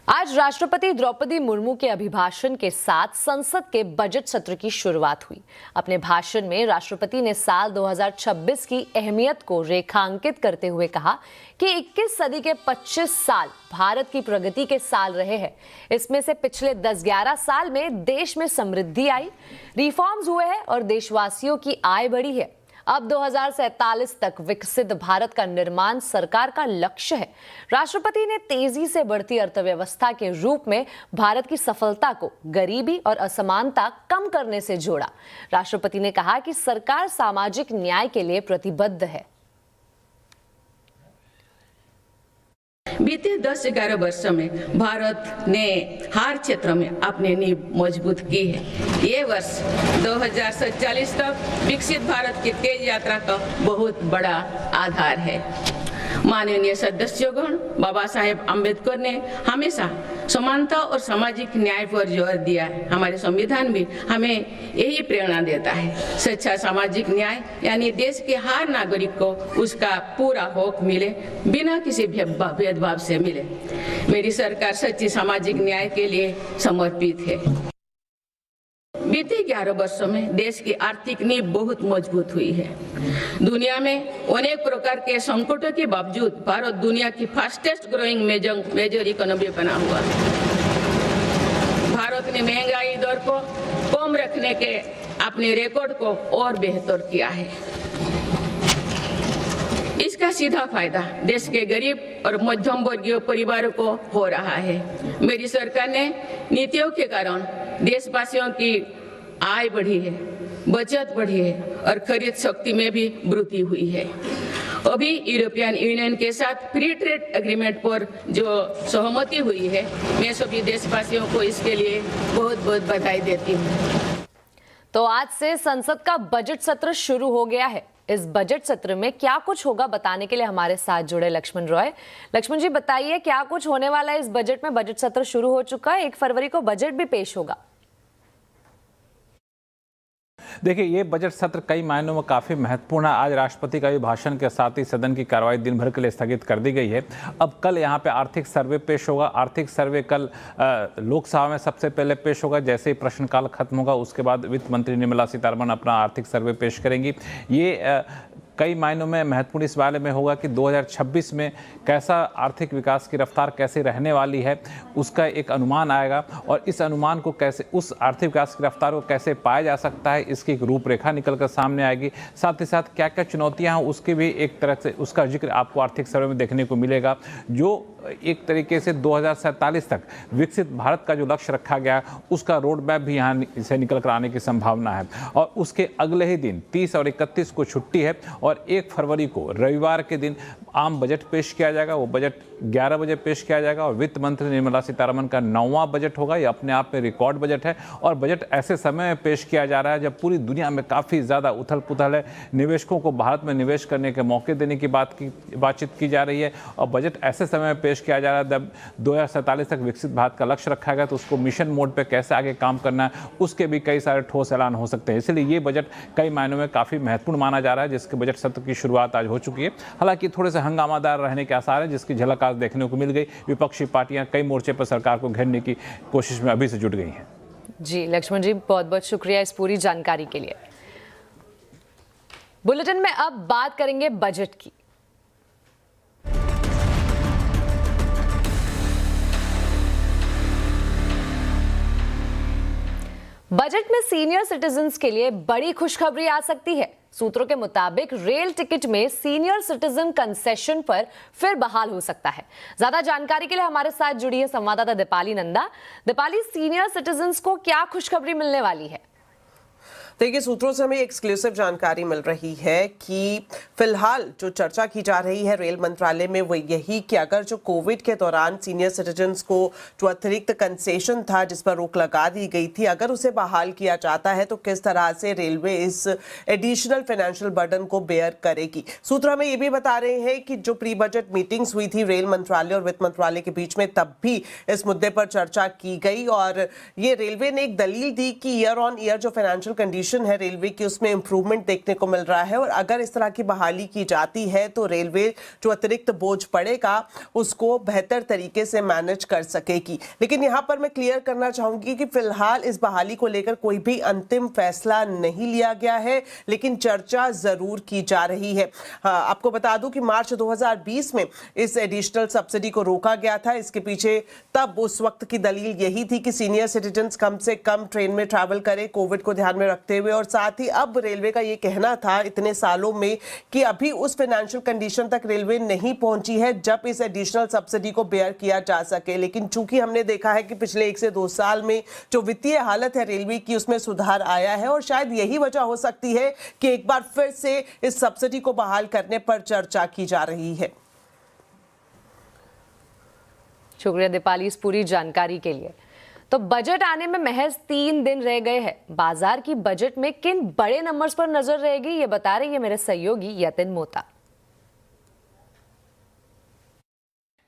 आज राष्ट्रपति द्रौपदी मुर्मू के अभिभाषण के साथ संसद के बजट सत्र की शुरुआत हुई। अपने भाषण में राष्ट्रपति ने साल 2026 की अहमियत को रेखांकित करते हुए कहा कि 21 सदी के 25 साल भारत की प्रगति के साल रहे हैं। इसमें से पिछले 10-11 साल में देश में समृद्धि आई, रिफॉर्म्स हुए हैं और देशवासियों की आय बढ़ी है। अब 2047 तक विकसित भारत का निर्माण सरकार का लक्ष्य है। राष्ट्रपति ने तेजी से बढ़ती अर्थव्यवस्था के रूप में भारत की सफलता को गरीबी और असमानता कम करने से जोड़ा। राष्ट्रपति ने कहा कि सरकार सामाजिक न्याय के लिए प्रतिबद्ध है। बीते 10-11 वर्षों में भारत ने हर क्षेत्र में अपनी नींव मजबूत की है। ये वर्ष 2047 तक विकसित भारत की तेज यात्रा का बहुत बड़ा आधार है। माननीय सदस्यगण, बाबा साहेब अम्बेडकर ने हमेशा समानता और सामाजिक न्याय पर जोर दिया है। हमारे संविधान भी हमें यही प्रेरणा देता है। सच्चा सामाजिक न्याय यानी देश के हर नागरिक को उसका पूरा हक मिले, बिना किसी भेदभाव से मिले। मेरी सरकार सच्ची सामाजिक न्याय के लिए समर्पित है। बीते 11 वर्षों में देश की आर्थिक नींव बहुत मजबूत हुई है। दुनिया में अनेक प्रकार के संकटों के बावजूद भारत दुनिया की फास्टेस्ट ग्रोइंग मेजर इकोनॉमी बना हुआ है। भारत ने महंगाई दर को कम रखने के अपने रिकॉर्ड को और बेहतर किया है। इसका सीधा फायदा देश के गरीब और मध्यम वर्गीय परिवारों को हो रहा है। मेरी सरकार ने नीतियों के कारण देशवासियों की आय बढ़ी है, बचत बढ़ी है और खरीद शक्ति में भी वृद्धि हुई है। अभी यूरोपियन यूनियन के साथ फ्री ट्रेड एग्रीमेंट पर जो सहमति हुई है, मैं सभी देशवासियों को इसके लिए बहुत बहुत बधाई देती हूँ। तो आज से संसद का बजट सत्र शुरू हो गया है। इस बजट सत्र में क्या कुछ होगा बताने के लिए हमारे साथ जुड़े लक्ष्मण रॉय। लक्ष्मण जी, बताइए क्या कुछ होने वाला है इस बजट में। बजट सत्र शुरू हो चुका है, 1 फरवरी को बजट भी पेश होगा। देखिए, ये बजट सत्र कई मायनों में काफ़ी महत्वपूर्ण है। आज राष्ट्रपति का अभिभाषण के साथ ही सदन की कार्रवाई दिन भर के लिए स्थगित कर दी गई है। अब कल यहाँ पे आर्थिक सर्वे पेश होगा। आर्थिक सर्वे कल लोकसभा में सबसे पहले पेश होगा। जैसे ही प्रश्नकाल खत्म होगा उसके बाद वित्त मंत्री निर्मला सीतारमण अपना आर्थिक सर्वे पेश करेंगी। ये कई मायनों में महत्वपूर्ण इस बारे में होगा कि 2026 में कैसा आर्थिक विकास की रफ्तार कैसे रहने वाली है, उसका एक अनुमान आएगा और इस अनुमान को कैसे, उस आर्थिक विकास की रफ्तार को कैसे पाया जा सकता है, इसकी एक रूपरेखा निकल कर सामने आएगी। साथ ही साथ क्या क्या चुनौतियां हैं उसकी भी एक तरह से उसका जिक्र आपको आर्थिक सर्वे में देखने को मिलेगा, जो एक तरीके से 2047 तक विकसित भारत का जो लक्ष्य रखा गया उसका रोड मैप भी यहाँ से निकल कर आने की संभावना है। और उसके अगले ही दिन 30 और 31 को छुट्टी है और 1 फरवरी को रविवार के दिन आम बजट पेश किया जाएगा। वो बजट 11 बजे पेश किया जाएगा और वित्त मंत्री निर्मला सीतारमण का 9वां बजट होगा। ये अपने आप में रिकॉर्ड बजट है और बजट ऐसे समय में पेश किया जा रहा है जब पूरी दुनिया में काफ़ी ज़्यादा उथल पुथल है। निवेशकों को भारत में निवेश करने के मौके देने की बातचीत की जा रही है और बजट ऐसे समय में पेश किया जा रहा है जब 2047 तक विकसित भारत का लक्ष्य रखा गया, तो उसको मिशन मोड पे कैसे आगे काम करना है उसके भी कई सारे ठोस ऐलान हो सकते हैं। इसलिए ये बजट कई मायनों में काफ़ी महत्वपूर्ण माना जा रहा है, जिसके बजट सत्र की शुरुआत आज हो चुकी है। हालांकि थोड़े से हंगामादार रहने के आसार है, जिसकी झलक आज देखने को मिल गई। विपक्षी पार्टियां कई मोर्चे पर सरकार को घेरने की कोशिश में अभी से जुट गई हैं। जी लक्ष्मण जी, बहुत बहुत शुक्रिया इस पूरी जानकारी के लिए। बुलेटिन में अब बात करेंगे बजट की। बजट में सीनियर सिटीजन्स के लिए बड़ी खुशखबरी आ सकती है। सूत्रों के मुताबिक रेल टिकट में सीनियर सिटीजन कंसेशन पर फिर बहाल हो सकता है। ज्यादा जानकारी के लिए हमारे साथ जुड़ी है संवाददाता दीपाली नंदा। दीपाली, सीनियर सिटीजन्स को क्या खुशखबरी मिलने वाली है? देखिए, सूत्रों से हमें एक्सक्लूसिव जानकारी मिल रही है कि फिलहाल जो चर्चा की जा रही है रेल मंत्रालय में वो यही कि अगर जो कोविड के दौरान सीनियर सिटीजन्स को जो अतिरिक्त कंसेशन था जिस पर रोक लगा दी गई थी, अगर उसे बहाल किया जाता है तो किस तरह से रेलवे इस एडिशनल फाइनेंशियल बर्डन को बेयर करेगी। सूत्र हमें ये भी बता रहे हैं कि जो प्री बजट मीटिंग्स हुई थी रेल मंत्रालय और वित्त मंत्रालय के बीच में, तब भी इस मुद्दे पर चर्चा की गई और ये रेलवे ने एक दलील दी कि ईयर ऑन ईयर जो फाइनेंशियल कंडीशन कंडीशन है रेलवे की उसमें इंप्रूवमेंट देखने को मिल रहा है और अगर इस तरह की बहाली की जाती है तो रेलवे जो अतिरिक्त बोझ पड़ेगा उसको बेहतर तरीके से मैनेज कर सकेगी। लेकिन यहाँ पर मैं क्लियर करना चाहूंगी कि फिलहाल इस बहाली को लेकर कोई भी अंतिम फैसला नहीं लिया गया है, लेकिन चर्चा जरूर की जा रही है। आपको बता दूं कि मार्च 2020 में इस एडिशनल सब्सिडी को रोका गया था। इसके पीछे तब उस वक्त की दलील यही थी कि सीनियर सिटीजन्स कम से कम ट्रेन में ट्रैवल करें कोविड को ध्यान में रखते हुए, और साथ ही अब रेलवे का ये कहना था इतने सालों में कि अभी उस फाइनेंशियल कंडीशन तक रेलवे नहीं पहुंची है जब इस एडिशनल सब्सिडी को बेयर किया जा सके। लेकिन चूंकि हमने देखा है कि पिछले 1 से 2 साल में जो वित्तीय हालत है रेलवे की उसमें सुधार आया है और शायद यही वजह हो सकती है कि एक बार फिर से इस सब्सिडी को बहाल करने पर चर्चा की जा रही है। शुक्रिया दीपाली इस पूरी जानकारी के लिए। तो बजट आने में महज 3 दिन रह गए हैं। बाजार की बजट में किन बड़े नंबर्स पर नजर रहेगी, ये बता रही है मेरे सहयोगी यतिन मोता।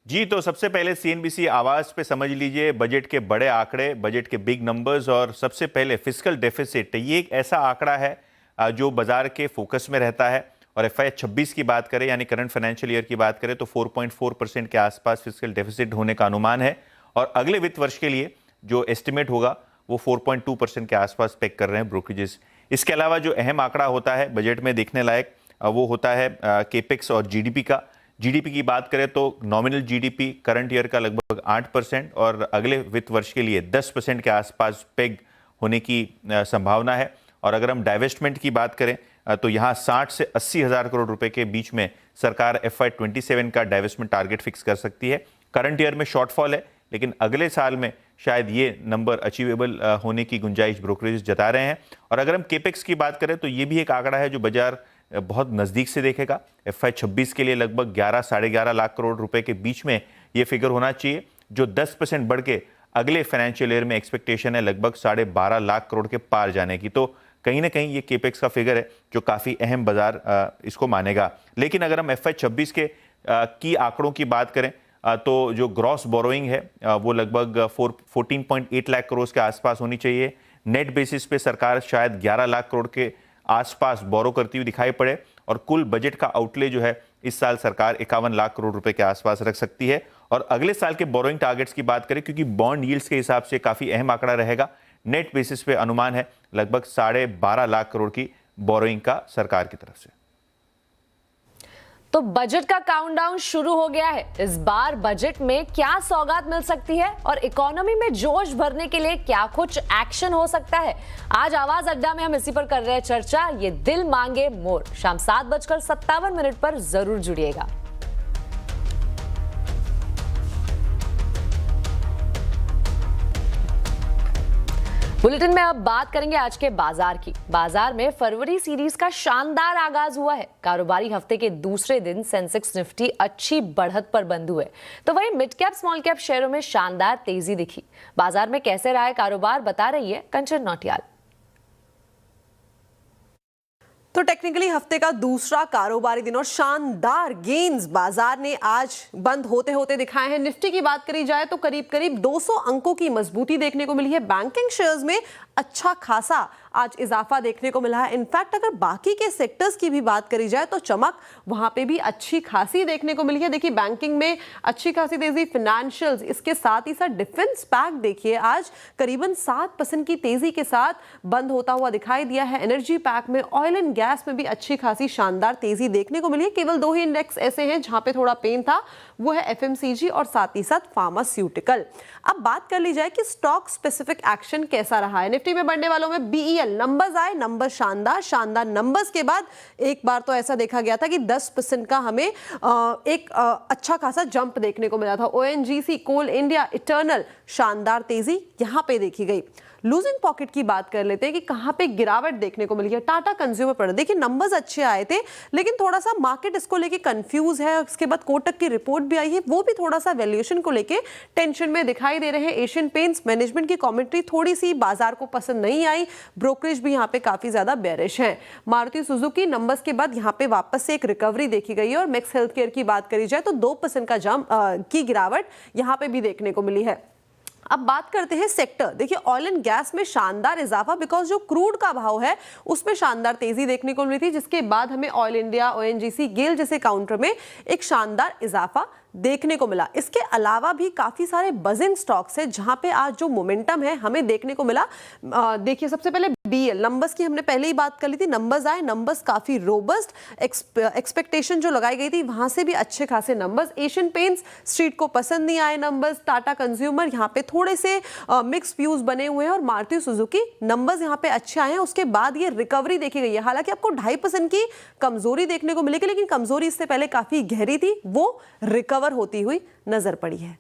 जी, तो सबसे पहले सीएनबीसी आवाज पे समझ लीजिए बजट के बड़े आंकड़े, बजट के बिग नंबर्स। और सबसे पहले फिस्कल डेफिसिट, ये एक ऐसा आंकड़ा है जो बाजार के फोकस में रहता है। और FY 26 की बात करें यानी करंट फाइनेंशियल ईयर की बात करें तो 4.4% के आसपास फिस्कल डेफिसिट होने का अनुमान है। और अगले वित्त वर्ष के लिए जो एस्टिमेट होगा वो 4.2% के आसपास पेग कर रहे हैं ब्रोकरेजेस। इसके अलावा जो अहम आंकड़ा होता है बजट में देखने लायक वो होता है केपेक्स और जीडीपी का। जीडीपी की बात करें तो नॉमिनल जीडीपी करंट ईयर का लगभग 8% और अगले वित्त वर्ष के लिए 10% के आसपास पेग होने की संभावना है। और अगर हम डाइवेस्टमेंट की बात करें तो यहाँ 60 से 80 हज़ार करोड़ रुपए के बीच में सरकार FY 27 का डाइवेस्टमेंट टारगेट फिक्स कर सकती है। करंट ईयर में शॉर्टफॉल है, लेकिन अगले साल में शायद ये नंबर अचीवेबल होने की गुंजाइश ब्रोकरेज जता रहे हैं। और अगर हम केपेक्स की बात करें तो ये भी एक आंकड़ा है जो बाजार बहुत नज़दीक से देखेगा। FY 26 के लिए लगभग 11 साढ़े 11 लाख करोड़ रुपए के बीच में ये फिगर होना चाहिए, जो 10% बढ़ के अगले फाइनेंशियल ईयर में एक्सपेक्टेशन है लगभग 12.5 लाख करोड़ के पार जाने की। तो कहीं ना कहीं ये केपेक्स का फिगर है जो काफ़ी अहम बाजार इसको मानेगा। लेकिन अगर हम FY 26 के की आंकड़ों की बात करें तो जो ग्रॉस बोरोइंग है वो लगभग 14.8 लाख करोड़ के आसपास होनी चाहिए। नेट बेसिस पे सरकार शायद 11 लाख करोड़ के आसपास बोरो करती हुई दिखाई पड़े और कुल बजट का आउटले जो है इस साल सरकार 51 लाख करोड़ रुपए के आसपास रख सकती है। और अगले साल के बोरोइंग टारगेट्स की बात करें, क्योंकि बॉन्ड यील्ड्स के हिसाब से काफ़ी अहम आंकड़ा रहेगा, नेट बेसिस पे अनुमान है लगभग 12.5 लाख करोड़ की बोरोइंग का सरकार की तरफ से। तो बजट का काउंटडाउन शुरू हो गया है। इस बार बजट में क्या सौगात मिल सकती है और इकोनॉमी में जोश भरने के लिए क्या कुछ एक्शन हो सकता है, आज आवाज अड्डा में हम इसी पर कर रहे हैं चर्चा। ये दिल मांगे मोर शाम 7:57 पर जरूर जुड़िएगा। बुलेटिन में अब बात करेंगे आज के बाजार की। बाजार में फरवरी सीरीज का शानदार आगाज हुआ है। कारोबारी हफ्ते के दूसरे दिन सेंसेक्स निफ्टी अच्छी बढ़त पर बंद हुए, तो वहीं मिड कैप स्मॉल कैप शेयरों में शानदार तेजी दिखी। बाजार में कैसे रहा है कारोबार, बता रही है कंचन नौटियाल। तो टेक्निकली हफ्ते का दूसरा कारोबारी दिन और शानदार गेन्स बाजार ने आज बंद होते होते दिखाए हैं। निफ्टी की बात करी जाए तो करीब करीब 200 अंकों की मजबूती देखने को मिली है। बैंकिंग शेयर्स में अच्छा खासा आज इजाफा देखने को मिला है। इनफैक्ट अगर बाकी के सेक्टर्स की भी बात करी जाए तो चमक वहां पे भी अच्छी खासी देखने को मिली है। देखिए बैंकिंग में अच्छी खासी तेजी, फाइनेंशियल्स, इसके साथ ही साथ डिफेंस पैक देखिए आज करीबन 7% की तेजी के साथ बंद होता हुआ दिखाई दिया है। एनर्जी पैक में, ऑयल एंड गैस में भी अच्छी खासी शानदार तेजी देखने को मिली है। केवल 2 ही इंडेक्स ऐसे हैं जहां पे थोड़ा पेन था, वो है FMCG और साथ ही साथ फार्मास्यूटिकल। अब बात कर ली जाए कि स्टॉक स्पेसिफिक एक्शन कैसा रहा है। निफ्टी में बढ़ने वालों में BEL नंबर्स आए, नंबर शानदार नंबर्स के बाद एक बार तो ऐसा देखा गया था कि 10% का हमें एक अच्छा खासा जंप देखने को मिला था। ONGC, कोल इंडिया, इटर्नल शानदार तेजी यहां पे देखी गई। लूजिंग पॉकेट की बात कर लेते हैं कि कहां पे गिरावट देखने को मिली है। टाटा कंज्यूमर प्रोडक्ट, देखिए नंबर्स अच्छे आए थे लेकिन थोड़ा सा मार्केट इसको लेके कंफ्यूज है। उसके बाद कोटक की रिपोर्ट भी आई है, वो भी थोड़ा सा वैल्यूएशन को लेके टेंशन में दिखाई दे रहे हैं। एशियन पेंट्स मैनेजमेंट की कमेंट्री थोड़ी सी बाजार को पसंद नहीं आई, ब्रोकरेज भी यहाँ पे काफी ज्यादा बेरिश है। मारुति सुजुकी नंबर्स के बाद यहाँ पे वापस से एक रिकवरी देखी गई है और मैक्स हेल्थ केयर की बात करी जाए तो 2% का जंप की गिरावट यहाँ पे भी देखने को मिली है। अब बात करते हैं सेक्टर। देखिए ऑयल एंड गैस में शानदार इजाफा, बिकॉज जो क्रूड का भाव है उसमें शानदार तेजी देखने को मिली थी, जिसके बाद हमें ऑयल इंडिया, ओएनजीसी, गेल जैसे काउंटर में एक शानदार इजाफा देखने को मिला। इसके अलावा भी काफी सारे बजिंग स्टॉक्स है जहां पे आज जो मोमेंटम है हमें देखने को मिला। देखिए सबसे पहले बीएल नंबर्स की हमने पहले ही बात कर ली थी, नंबर्स आए, नंबर्स काफी रोबस्ट, एक्सपेक्टेशन जो लगाई गई थी वहां से भी अच्छे खासे नंबर्स। एशियन पेंट्स स्ट्रीट को पसंद नहीं आए नंबर्स, टाटा कंज्यूमर यहाँ पे थोड़े से मिक्स व्यूज बने हुए हैं, और मारुति सुजुकी नंबर्स यहाँ पे अच्छे आए हैं। उसके बाद ये रिकवरी देखी गई है, हालांकि आपको 2.5% की कमजोरी देखने को मिलेगी, लेकिन कमजोरी इससे पहले काफी गहरी थी, वो रिकवर होती हुई नजर पड़ी है।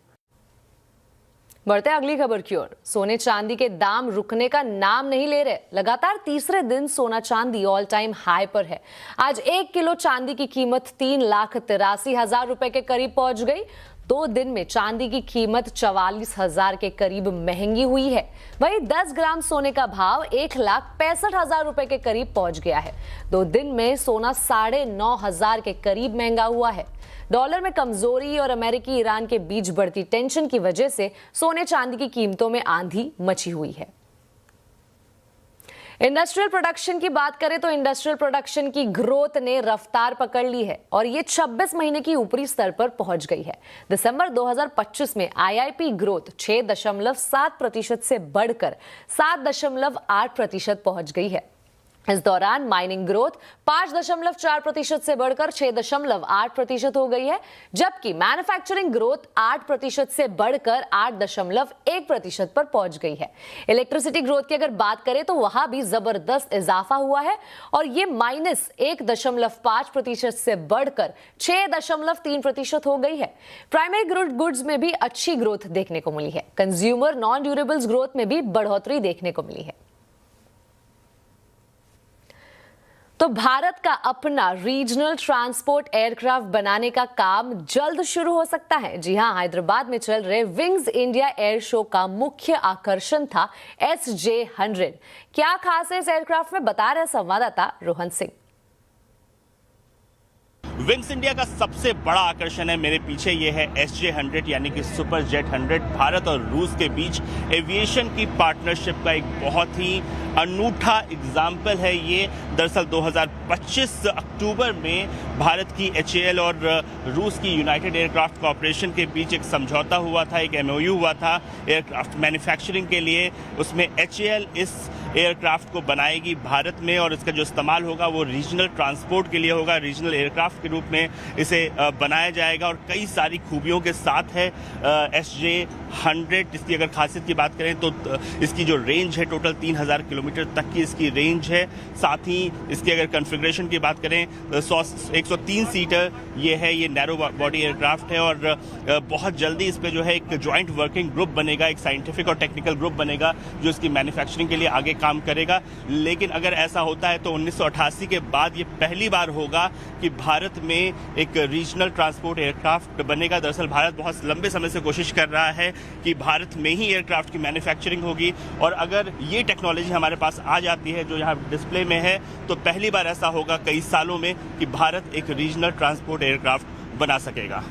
बढ़ते अगली खबर की ओर। सोने चांदी के दाम रुकने का नाम नहीं ले रहे। लगातार तीसरे दिन सोना चांदी ऑल टाइम हाई पर है। आज 1 किलो चांदी की कीमत 3,83,000 रुपए के करीब पहुंच गई। 2 दिन में चांदी की कीमत 44,000 के करीब महंगी हुई है। वहीं 10 ग्राम सोने का भाव 1,65,000 रुपए के करीब पहुंच गया है। 2 दिन में सोना 9,500 के करीब महंगा हुआ है। डॉलर में कमजोरी और अमेरिकी ईरान के बीच बढ़ती टेंशन की वजह से सोने चांदी की कीमतों में आंधी मची हुई है। इंडस्ट्रियल प्रोडक्शन की बात करें तो इंडस्ट्रियल प्रोडक्शन की ग्रोथ ने रफ्तार पकड़ ली है और ये 26 महीने की ऊपरी स्तर पर पहुंच गई है। दिसंबर 2025 में आईआईपी ग्रोथ 6.7% से बढ़कर 7.8% पहुंच गई है। इस दौरान माइनिंग ग्रोथ 5.4% से बढ़कर 6.8% हो गई है, जबकि मैन्युफैक्चरिंग ग्रोथ 8% से बढ़कर 8.1% पर पहुंच गई है। इलेक्ट्रिसिटी ग्रोथ की अगर बात करें तो वहां भी जबरदस्त इजाफा हुआ है और ये -1.5% से बढ़कर 6.3% हो गई है। प्राइमरी गुड्स में भी अच्छी ग्रोथ देखने को मिली है। कंज्यूमर नॉन ड्यूरेबल्स ग्रोथ में भी बढ़ोतरी देखने को मिली है। तो भारत का अपना रीजनल ट्रांसपोर्ट एयरक्राफ्ट बनाने का काम जल्द शुरू हो सकता है। जी हां, हैदराबाद में चल रहे विंग्स इंडिया एयर शो का मुख्य आकर्षण था SJ100। क्या खास है इस एयरक्राफ्ट में, बता रहे संवाददाता रोहन सिंह। विंग्स इंडिया का सबसे बड़ा आकर्षण है मेरे पीछे, ये है SJ100 यानी कि सुपर जेट 100। भारत और रूस के बीच एविएशन की पार्टनरशिप का एक बहुत ही अनूठा एग्जाम्पल है ये। दरअसल 2025 अक्टूबर में भारत की HAL और रूस की यूनाइटेड एयरक्राफ्ट कॉर्पोरेशन के बीच एक समझौता हुआ था, एक MOU हुआ था एयरक्राफ्ट मैन्युफैक्चरिंग के लिए। उसमें HAL इस एयरक्राफ्ट को बनाएगी भारत में और इसका जो इस्तेमाल होगा वो रीजनल ट्रांसपोर्ट के लिए होगा, रीजनल एयरक्राफ्ट के रूप में इसे बनाया जाएगा और कई सारी खूबियों के साथ है SJ100। इसकी अगर खासियत की बात करें तो इसकी जो रेंज है टोटल 3,000 किलोमीटर तक की इसकी रेंज है। साथ ही इसकी अगर कॉन्फ़िगरेशन की बात करें 103 सीटर ये है, ये नैरो बॉडी एयरक्राफ्ट है और बहुत जल्दी इस पे जो है एक जॉइंट वर्किंग ग्रुप बनेगा, एक साइंटिफिक और टेक्निकल ग्रुप बनेगा जो इसकी मैन्युफैक्चरिंग के लिए आगे काम करेगा। लेकिन अगर ऐसा होता है तो 1988 के बाद ये पहली बार होगा कि भारत में एक रीजनल ट्रांसपोर्ट एयरक्राफ्ट बनेगा। दरअसल भारत बहुत लंबे समय से कोशिश कर रहा है कि भारत में ही एयरक्राफ्ट की मैन्युफैक्चरिंग होगी और अगर ये टेक्नोलॉजी हमारे पास आ जाती है जो यहाँ डिस्प्ले में है तो पहली बार ऐसा होगा कई सालों में कि भारत एक रीजनल ट्रांसपोर्ट एयरक्राफ्ट बना सकेगा।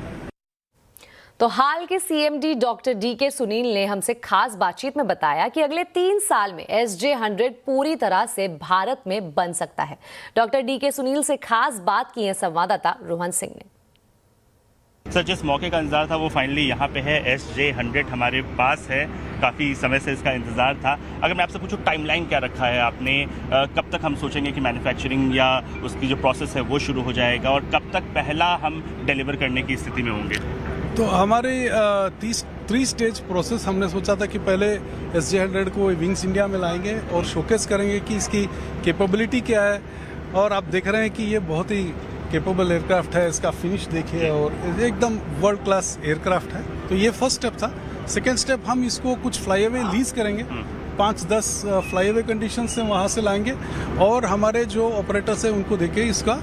तो हाल के CMD डॉक्टर DK सुनील ने हमसे खास बातचीत में बताया कि अगले 3 साल में SJ100 पूरी तरह से भारत में बन सकता है। डॉक्टर DK सुनील से खास बात की है संवाददाता रोहन सिंह ने। सर, जिस मौके का इंतजार था वो फाइनली यहाँ पे है, SJ100 हमारे पास है। काफ़ी समय से इसका इंतज़ार था। अगर मैं आपसे पूछूं टाइमलाइन क्या रखा है आपने, कब तक हम सोचेंगे कि मैन्युफैक्चरिंग या उसकी जो प्रोसेस है वो शुरू हो जाएगा और कब तक पहला हम डिलीवर करने की स्थिति में होंगे? तो हमारी 3 स्टेज प्रोसेस हमने सोचा था कि पहले SJ100 को विंग्स इंडिया में लाएंगे और शोकेस करेंगे कि इसकी कैपेबिलिटी क्या है और आप देख रहे हैं कि ये बहुत ही कैपेबल एयरक्राफ्ट है। इसका फिनिश देखिए और एकदम वर्ल्ड क्लास एयरक्राफ्ट है। तो ये फर्स्ट स्टेप था। सेकेंड स्टेप हम इसको कुछ फ्लाईवे लीज करेंगे, 5-10 फ्लाईवे कंडीशन से वहाँ से लाएंगे और हमारे जो ऑपरेटर्स हैं उनको देके इसका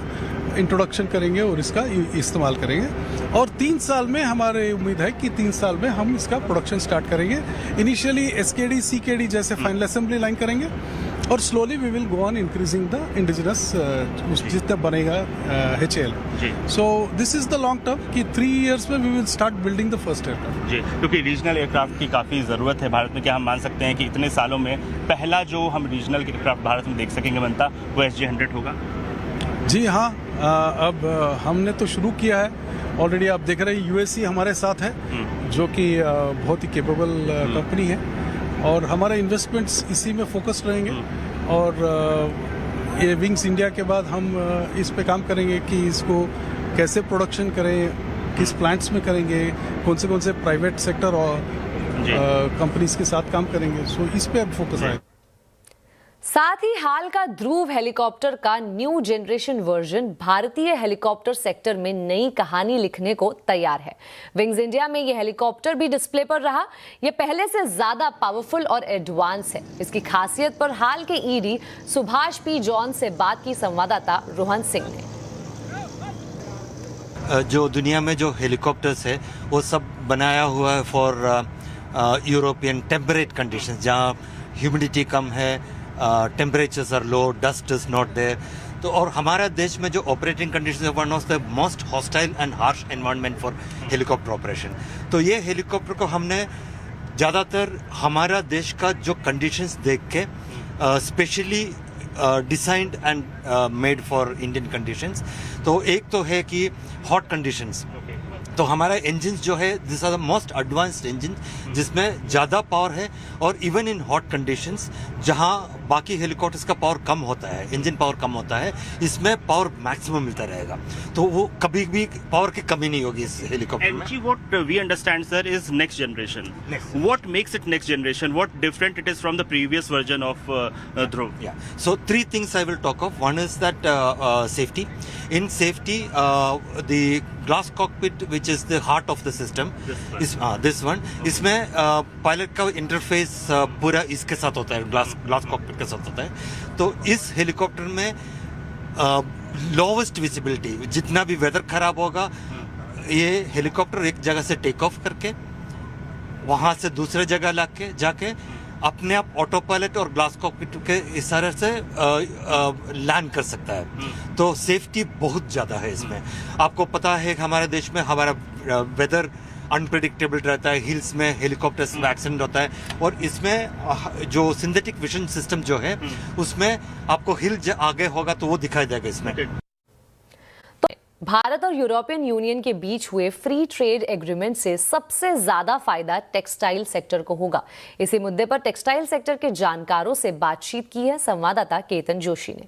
इंट्रोडक्शन करेंगे और इसका इस्तेमाल करेंगे और 3 साल में हमारे उम्मीद है कि 3 साल में हम इसका प्रोडक्शन स्टार्ट करेंगे। इनिशियली SKD CKD जैसे फाइनल असेंबली लाइन करेंगे और slowly we will go on increasing the indigenous जितना बनेगा HAL। जी। So this is the long term कि 3 इयर्स में we will start building the first aircraft. जी, क्योंकि रीजनल एयरक्राफ्ट की काफ़ी ज़रूरत है भारत में। क्या हम मान सकते हैं कि इतने सालों में पहला जो हम रीजनल एयरक्राफ्ट भारत में देख सकेंगे बनता वो SJ-100 होगा? जी हाँ, अब हमने तो शुरू किया है ऑलरेडी। आप देख रहे हैं UAC हमारे साथ है, जो कि बहुत ही केपेबल कंपनी है, और हमारा इन्वेस्टमेंट्स इसी में फोकस रहेंगे। और ये विंग्स इंडिया के बाद हम इस पे काम करेंगे कि इसको कैसे प्रोडक्शन करें, किस प्लांट्स में करेंगे, कौन से प्राइवेट सेक्टर और कंपनीज के साथ काम करेंगे। सो इस पे अब फोकस आएगा। साथ ही हाल का ध्रुव हेलीकॉप्टर का न्यू जनरेशन वर्जन भारतीय हेलीकॉप्टर सेक्टर में नई कहानी लिखने को तैयार है। विंग्स इंडिया में यह हेलीकॉप्टर भी डिस्प्ले पर रहा। यह पहले से ज्यादा पावरफुल और एडवांस है। इसकी खासियत पर हाल के ED सुभाष P. जॉन से बात की संवाददाता रोहन सिंह ने। जो दुनिया में जो हेलीकॉप्टर्स है वो सब बनाया हुआ है फॉर यूरोपियन टेम्परेट कंडीशंस, जहाँ ह्यूमिडिटी कम है, temperatures are low, dust is not there. तो और हमारा देश में जो ऑपरेटिंग कंडीशन है one of the most hostile and harsh environment for helicopter operation. तो ये हेलीकॉप्टर को हमने ज़्यादातर हमारा देश का जो कंडीशंस देख के specially designed and made for Indian conditions. तो एक तो है कि हॉट कंडीशंस, तो हमारा इंजन जो है this are the most advanced engine जिसमें ज़्यादा पावर है, और इवन इन हॉट कंडीशंस जहां बाकी हेलीकॉप्टर्स का पावर कम होता है, इंजन पावर कम होता है, इसमें पावर मैक्सिमम मिलता रहेगा। तो वो कभी भी पावर की कमी नहीं होगी इस हेलीकॉप्टर में। NG, what we understand, sir, is next generation. What makes it next generation? What different it is from the previous version of Dhruv? Yeah. So 3 things I will talk of. One is that safety. In safety, the glass cockpit, which is the heart of the system, this one. इसमें pilot का interface पूरा इसके साथ होता है, glass cockpit के साथ होता है। तो इस हेलीकॉप्टर में लोवेस्ट विजिबिलिटी, जितना भी वेदर खराब होगा, ये हेलीकॉप्टर एक जगह से टेक ऑफ करके वहाँ से दूसरे जगह जाके अपने आप ऑटो पायलट और ग्लास कॉकपिट के इशारे से लैंड कर सकता है। तो सेफ्टी बहुत ज़्यादा है इसमें। आपको पता है कि हमारे देश में हमारा वेदर अनप्रेडिक्टेबल रहता है, हिल्स में हेलीकॉप्टर्स में एक्सीडेंट होता है, और इसमें जो सिंथेटिक विजन सिस्टम जो है उसमें आपको हिल आगे होगा तो वो दिखाई देगा इसमें। भारत और यूरोपियन यूनियन के बीच हुए फ्री ट्रेड एग्रीमेंट से सबसे ज्यादा फायदा टेक्सटाइल सेक्टर को होगा। इसी मुद्दे पर टेक्सटाइल सेक्टर के जानकारों से बातचीत की है संवाददाता केतन जोशी ने।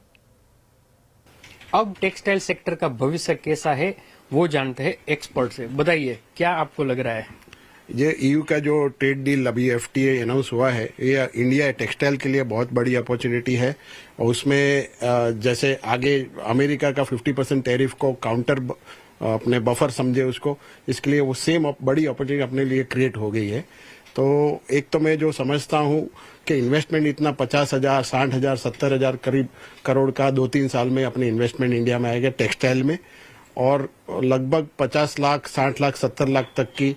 अब टेक्सटाइल सेक्टर का भविष्य कैसा है वो जानते हैं एक्सपर्ट से। बताइए, क्या आपको लग रहा है? ये EU का जो ट्रेड डील अभी FTA अनाउंस हुआ है, ये इंडिया टेक्सटाइल के लिए बहुत बड़ी अपॉर्चुनिटी है। और उसमें जैसे आगे अमेरिका का 50% टैरिफ को काउंटर अपने बफर समझे उसको, इसके लिए वो सेम बड़ी अपॉर्चुनिटी अपने लिए क्रिएट हो गई है। तो एक तो मैं जो समझता हूँ कि इन्वेस्टमेंट इतना 50,000, 60,000, 70,000 करीब करोड़ का 2-3 साल में अपने इन्वेस्टमेंट इंडिया में आएगा टेक्सटाइल में, और लगभग 50 लाख, 60 लाख, 70 लाख तक की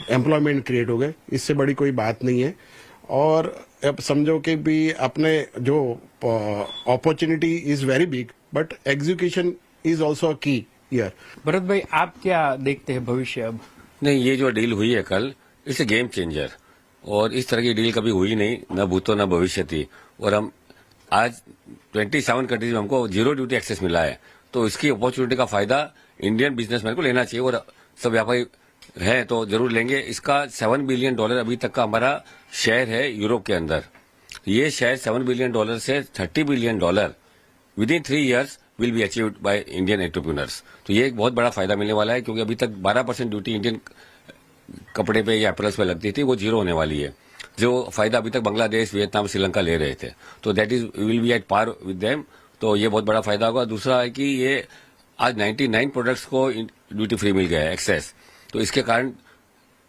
एम्प्लॉयमेंट क्रिएट हो गए। इससे बड़ी कोई बात नहीं है। और अब समझो कि भी अपने जो opportunity is very big, but execution is also a की हियर। भरत भाई, आप क्या देखते हैं भविष्य? अब नहीं, ये जो डील हुई है कल, इट्स ए गेम चेंजर, और इस तरह की डील कभी हुई नहीं, न भूतो न भविष्य थी। और हम आज 27 कंट्रीज में हमको 0 ड्यूटी एक्सेस मिला है, तो इसकी अपॉर्चुनिटी का फायदा इंडियन बिजनेसमैन को लेना चाहिए, और सब व्यापारी हैं तो जरूर लेंगे। इसका $7 बिलियन अभी तक का हमारा शेयर है यूरोप के अंदर। ये शेयर $7 बिलियन से $30 billion with in 3 years will be achieved by Indian entrepreneurs. तो ये एक बहुत बड़ा फायदा मिलने वाला है, क्योंकि अभी तक 12% ड्यूटी इंडियन कपड़े पे या एपरल्स पे लगती थी, वो 0 होने वाली है। जो फायदा अभी तक बांग्लादेश, वियतनाम, श्रीलंका ले रहे थे, तो that is will be at par with them. तो ये बहुत बड़ा फायदा होगा। दूसरा है कि ये आज 99 प्रोडक्ट्स को ड्यूटी फ्री मिल गया है एक्सेस, तो इसके कारण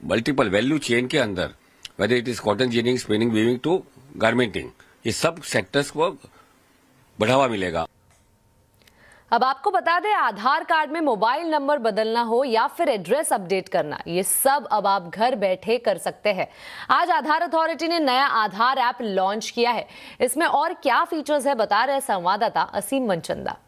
मल्टीपल वैल्यू चेन के अंदर, whether it is cotton ginning, spinning, weaving to garmenting, ये सब सेक्टर्स को बढ़ावा मिलेगा। अब आपको बता दें, आधार कार्ड में मोबाइल नंबर बदलना हो या फिर एड्रेस अपडेट करना, ये सब अब आप घर बैठे कर सकते हैं। आज आधार अथॉरिटी ने नया आधार ऐप लॉन्च किया है। इसमें और क्या फीचर्स है, बता रहे संवाददाता असीम मनचंदा।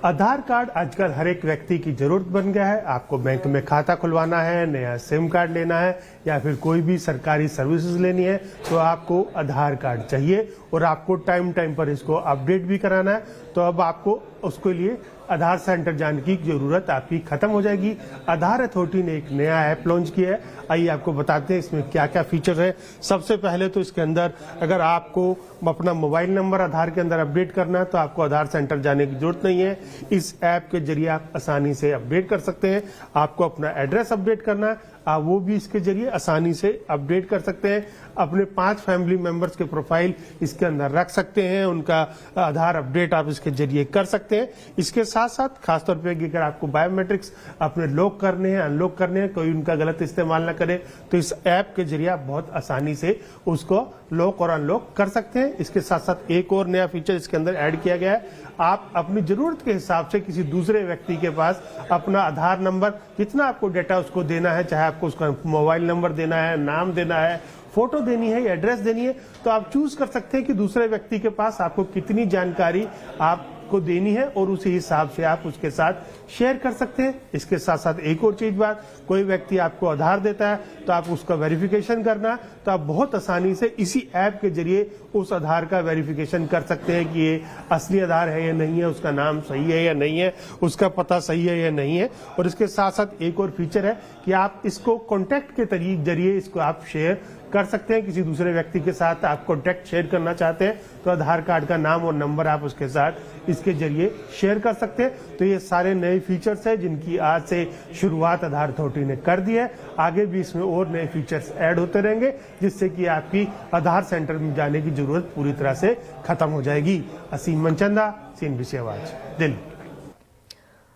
आधार कार्ड आजकल हर एक व्यक्ति की जरूरत बन गया है। आपको बैंक में खाता खुलवाना है, नया सिम कार्ड लेना है या फिर कोई भी सरकारी सर्विसेज लेनी है तो आपको आधार कार्ड चाहिए और आपको टाइम टाइम पर इसको अपडेट भी कराना है। तो अब आपको उसके लिए आधार सेंटर जाने की जरूरत आपकी खत्म हो जाएगी। आधार अथॉरिटी ने एक नया ऐप लॉन्च किया है। आइए आपको बताते हैं इसमें क्या क्या फीचर है। सबसे पहले तो इसके अंदर अगर आपको अपना मोबाइल नंबर आधार के अंदर अपडेट करना है तो आपको आधार सेंटर जाने की जरूरत नहीं है। इस ऐप के जरिए आप आसानी से अपडेट कर सकते हैं। आपको अपना एड्रेस अपडेट करना है, आप वो भी इसके जरिए आसानी से अपडेट कर सकते हैं। अपने 5 फैमिली मेंबर्स के प्रोफाइल इसके अंदर रख सकते हैं, उनका आधार अपडेट आप इसके जरिए कर सकते हैं। इसके साथ साथ खासतौर पे अगर आपको बायोमेट्रिक्स अपने लॉक करने हैं, अनलॉक करने हैं, कोई उनका गलत इस्तेमाल ना करे तो इस ऐप के जरिए आप बहुत आसानी से उसको लॉक और अनलॉक कर सकते हैं। इसके साथ साथ एक और नया फीचर इसके अंदर ऐड किया गया है। आप अपनी जरूरत के हिसाब से किसी दूसरे व्यक्ति के पास अपना आधार नंबर, जितना आपको डेटा उसको देना है, चाहे आपको उसका मोबाइल नंबर देना है, नाम देना है, फोटो देनी है या एड्रेस देनी है, तो आप चूज कर सकते हैं कि दूसरे व्यक्ति के पास आपको कितनी जानकारी आपको देनी है और उसी हिसाब से आप उसके साथ शेयर कर सकते हैं। इसके साथ साथ एक और चीज बात, कोई व्यक्ति आपको आधार देता है तो आप उसका वेरिफिकेशन करना, तो आप बहुत आसानी से इसी ऐप के जरिए उस आधार का वेरिफिकेशन कर सकते हैं कि ये असली आधार है या नहीं है, उसका नाम सही है या नहीं है, उसका पता सही है या नहीं है। और इसके साथ साथ एक और फीचर है कि आप इसको कॉन्टैक्ट के जरिए इसको आप शेयर कर सकते हैं। किसी दूसरे व्यक्ति के साथ आप कॉन्टैक्ट शेयर करना चाहते हैं तो आधार कार्ड का नाम और नंबर आप उसके साथ इसके जरिए शेयर कर सकते हैं। तो ये सारे नए फीचर्स हैं जिनकी आज से शुरुआत आधार अथॉरिटी ने कर दी है। आगे भी इसमें और नए फीचर्स ऐड होते रहेंगे जिससे कि आपकी आधार सेंटर में जाने की जरूरत पूरी तरह से खत्म हो जाएगी। असीम मनचंदा, CNBC आवाज, दिल्ली।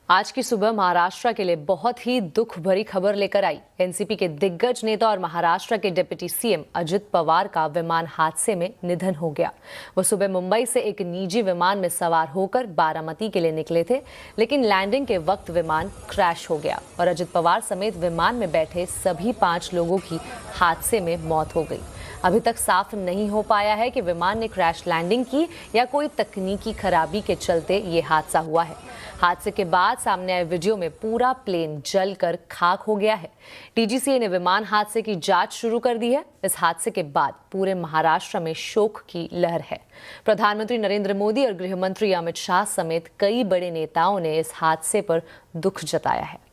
आज की सुबह महाराष्ट्र के लिए बहुत ही दुख भरी खबर लेकर आई। एनसीपी के दिग्गज नेता और महाराष्ट्र के डिप्टी सीएम अजित पवार का विमान हादसे में निधन हो गया। वो सुबह मुंबई से एक निजी विमान में सवार होकर बारामती के लिए निकले थे, लेकिन लैंडिंग के वक्त विमान क्रैश हो गया और अजित पवार समेत विमान में बैठे सभी 5 लोगों की हादसे में मौत हो गई। अभी तक साफ नहीं हो पाया है कि विमान ने क्रैश लैंडिंग की या कोई तकनीकी खराबी के चलते ये हादसा हुआ है। हादसे के बाद सामने आए वीडियो में पूरा प्लेन जलकर खाक हो गया है। डीजीसीए ने विमान हादसे की जांच शुरू कर दी है। इस हादसे के बाद पूरे महाराष्ट्र में शोक की लहर है। प्रधानमंत्री नरेंद्र मोदी और गृह मंत्री अमित शाह समेत कई बड़े नेताओं ने इस हादसे पर दुख जताया है।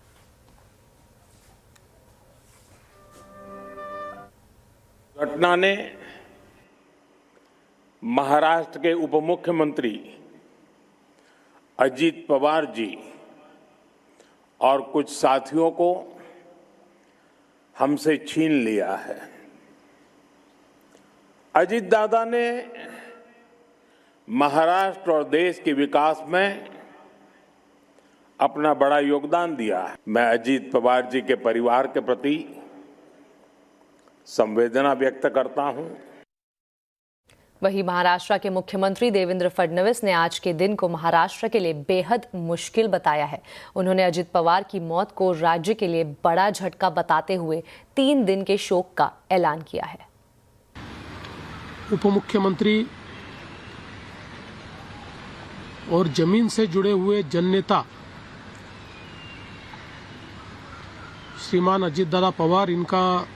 घटना ने महाराष्ट्र के उप मुख्यमंत्री अजित पवार जी और कुछ साथियों को हमसे छीन लिया है। अजित दादा ने महाराष्ट्र और देश के विकास में अपना बड़ा योगदान दिया है। मैं अजित पवार जी के परिवार के प्रति संवेदना व्यक्त करता हूं। वहीं महाराष्ट्र के मुख्यमंत्री देवेंद्र फडणवीस ने आज के दिन को महाराष्ट्र के लिए बेहद मुश्किल बताया है। उन्होंने अजित पवार की मौत को राज्य के लिए बड़ा झटका बताते हुए 3 दिन के शोक का ऐलान किया है। उप मुख्यमंत्री और जमीन से जुड़े हुए जननेता श्रीमान अजित दादा पवार, इनका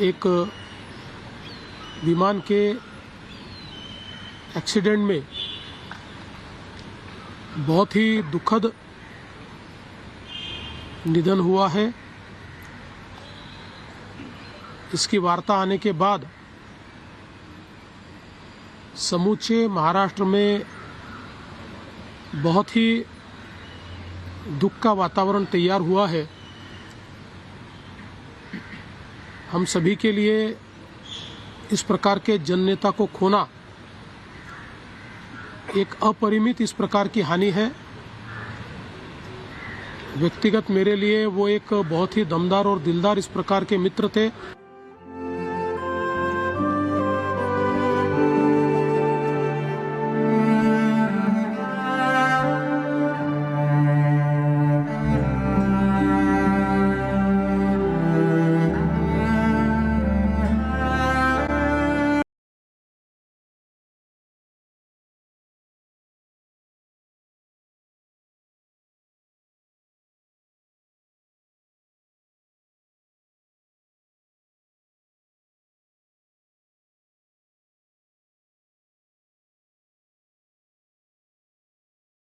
एक विमान के एक्सीडेंट में बहुत ही दुखद निधन हुआ है। इसकी वार्ता आने के बाद समूचे महाराष्ट्र में बहुत ही दुख का वातावरण तैयार हुआ है। हम सभी के लिए इस प्रकार के जननेता को खोना एक अपरिमित इस प्रकार की हानि है। व्यक्तिगत मेरे लिए वो एक बहुत ही दमदार और दिलदार इस प्रकार के मित्र थे।